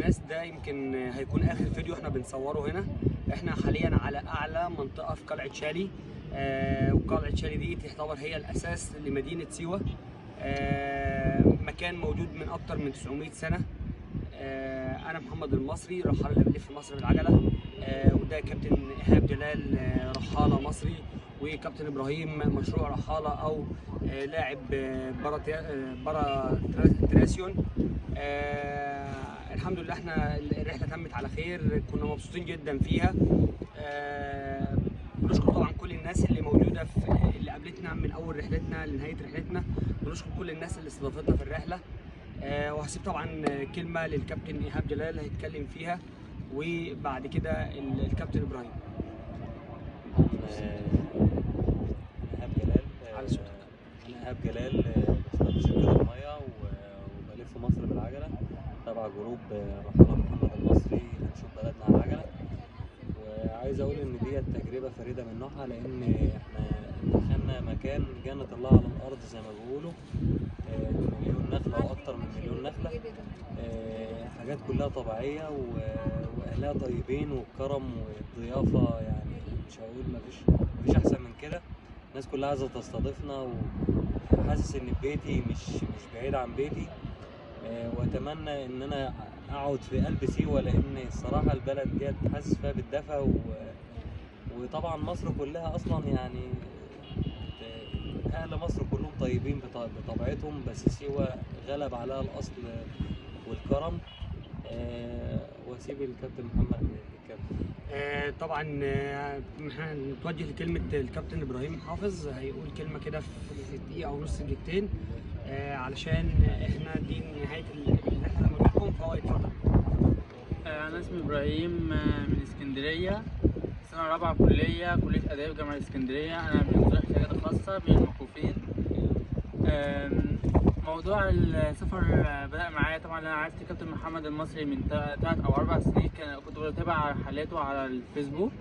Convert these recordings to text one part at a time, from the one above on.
الناس، ده يمكن هيكون اخر فيديو احنا بنصوره هنا. احنا حاليا على اعلى منطقه في قلعه شالي، وقلعه شالي دي تعتبر هي الاساس لمدينه سيوه. مكان موجود من اكتر من 900 سنه. انا محمد المصري، رحاله اللي بلف مصر بالعجله. وده كابتن ايهاب جلال، رحاله مصري، وكابتن ابراهيم مشروع رحاله او لاعب برا تراسيون. الحمد لله احنا الرحله تمت على خير، كنا مبسوطين جدا فيها. بنشكر طبعا كل الناس اللي موجوده اللي قابلتنا من اول رحلتنا لنهايه رحلتنا. بنشكر كل الناس اللي استضافتنا في الرحله. وهسيب طبعا كلمه للكابتن ايهاب جلال هيتكلم فيها، وبعد كده الكابتن ابراهيم. انا ايهاب جلال بشتغل في شركه الميه وبلف مصر بالعجله تبع جروب رحاله محمد المصري هنشوف بلدنا على العجله. وعايز اقول ان دي تجربه فريده من نوعها، لان احنا دخلنا مكان جنه الله على الارض زي ما بيقولوا. مليون نخله او اكتر من مليون نخله، حاجات كلها طبيعيه واهلها طيبين والكرم والضيافه، يعني مش هقول مفيش احسن من كده. الناس كلها عايزه تستضيفنا، وحاسس ان بيتي مش بعيد عن بيتي. واتمنى ان انا اقعد في قلب سيوه، لان الصراحه البلد ديت حاسس فيها بالدفى. وطبعا مصر كلها اصلا يعني اهل مصر كلهم طيبين بطبيعتهم، بس سيوه غلب عليها الاصل والكرم. واسيب الكابتن محمد يتكلم. طبعا احنا نتوجه لكلمه الكابتن ابراهيم حافظ، هيقول كلمه كده في دقيقه او نص دقيقتين، علشان احنا دي نهايه الرحله لما بنكون، فهو يتفضل. انا اسمي ابراهيم من اسكندريه، سنه رابعه كليه اداب جامعه اسكندريه. انا من ذوي الاحتياجات الخاصه بالموقوفين. موضوع السفر بدأ معايا طبعا. انا عرفت كابتن محمد المصري من 3 أو 4 سنين، كنت بتابع حالاته على الفيسبوك.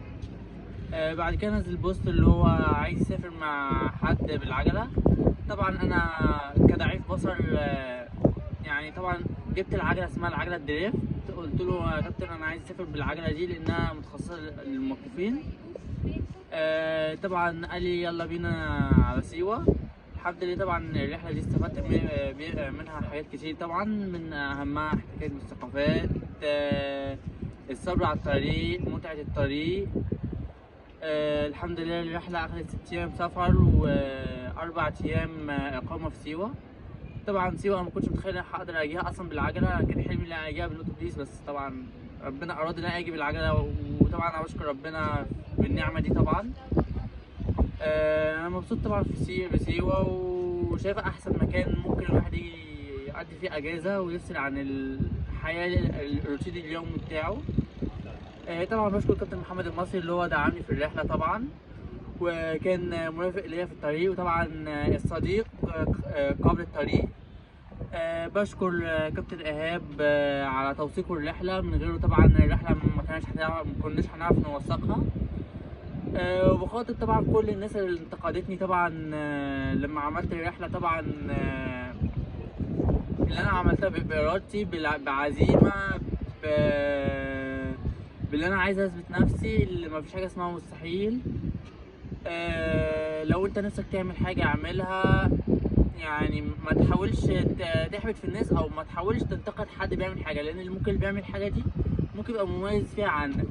بعد كده نزل بوست اللي هو عايز يسافر مع حد بالعجله. طبعا انا كضعيف بصر يعني طبعا جبت العجله اسمها العجله الدريفت. قلت له يا كابتن انا عايز اسافر بالعجله دي لانها متخصصه للموقوفين. طبعا قال لي يلا بينا على سيوه. الحمد لله طبعا الرحله دي استفدت منها حاجات كتير، طبعا من اهمها احتكاك بالثقافات، الصبر على الطريق، متعه الطريق. الحمد لله الرحله اخذت 6 ايام سفر و4 ايام اقامه في سيوه. طبعا سيوه انا ما كنتش متخيل ان هقدر اجيها اصلا بالعجله، كان حلمي ان انا اجيها بالاتوبيس، بس طبعا ربنا اراد ان انا اجي بالعجله، وطبعا انا بشكر ربنا بالنعمه دي طبعا. انا مبسوط طبعا في سيوه، وشايفه احسن مكان ممكن الواحد يقضي فيه اجازه ويفصل عن الحياه الروتين اليومي بتاعه. طبعا بشكر كابتن محمد المصري اللي هو دعمني في الرحله طبعا، وكان مرافق ليا في الطريق، وطبعا الصديق قبل الطريق. بشكر كابتن ايهاب على توثيقه الرحله، من غيره طبعا الرحله ما كناش هنعرف نوثقها. وبخاطب طبعا كل الناس اللي انتقدتني طبعا لما عملت الرحله، طبعا اللي انا عملتها بارادتي بعزيمه، باللي انا عايز اثبت نفسي، اللي مفيش حاجه اسمها مستحيل. لو انت نفسك تعمل حاجه اعملها، يعني ما تحاولش تحبط في الناس، او ما تحاولش تنتقد حد بيعمل حاجه، لان اللي ممكن بيعمل حاجه دي ممكن يبقى مميز فيها عنك.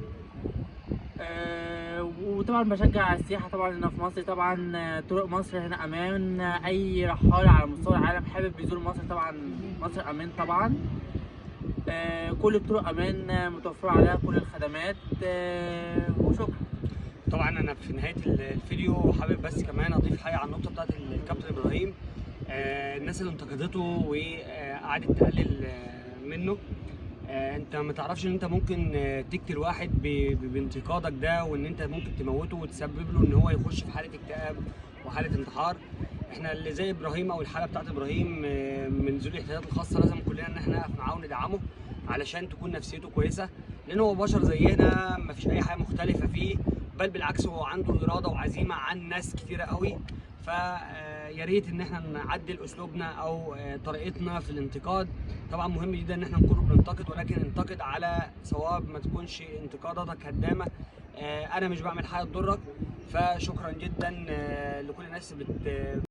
وطبعا بشجع السياحه طبعا هنا في مصر. طبعا طرق مصر هنا امان، اي رحال على مستوى العالم حابب يزور مصر طبعا مصر امان طبعا. كل الطرق امان، متوفره عليها كل الخدمات. وشكرا. طبعا انا في نهايه الفيديو حابب بس كمان اضيف حاجه على النقطه بتاعت الكابتن ابراهيم. الناس اللي انتقدته وقعدت تقلل منه، انت ما تعرفش ان انت ممكن تقتل واحد بانتقادك ده، وان انت ممكن تموته وتسبب له ان هو يخش في حاله اكتئاب وحاله انتحار. احنا اللي زي ابراهيم او الحاله بتاعت ابراهيم من ذوي الاحتياجات الخاصه، لازم كلنا ان احنا نقف معاه وندعمه علشان تكون نفسيته كويسه، لان هو بشر زينا، ما فيش اي حاجه مختلفه فيه، بل بالعكس هو عنده اراده وعزيمه عن ناس كتيره قوي. ف يا ريت ان احنا نعدل اسلوبنا او طريقتنا في الانتقاد. طبعا مهم جدا ان احنا نكون بننتقد، ولكن انتقد على صواب، ما تكونش انتقاداتك هدامه. انا مش بعمل حاجه تضرك. فشكرا جدا لكل الناس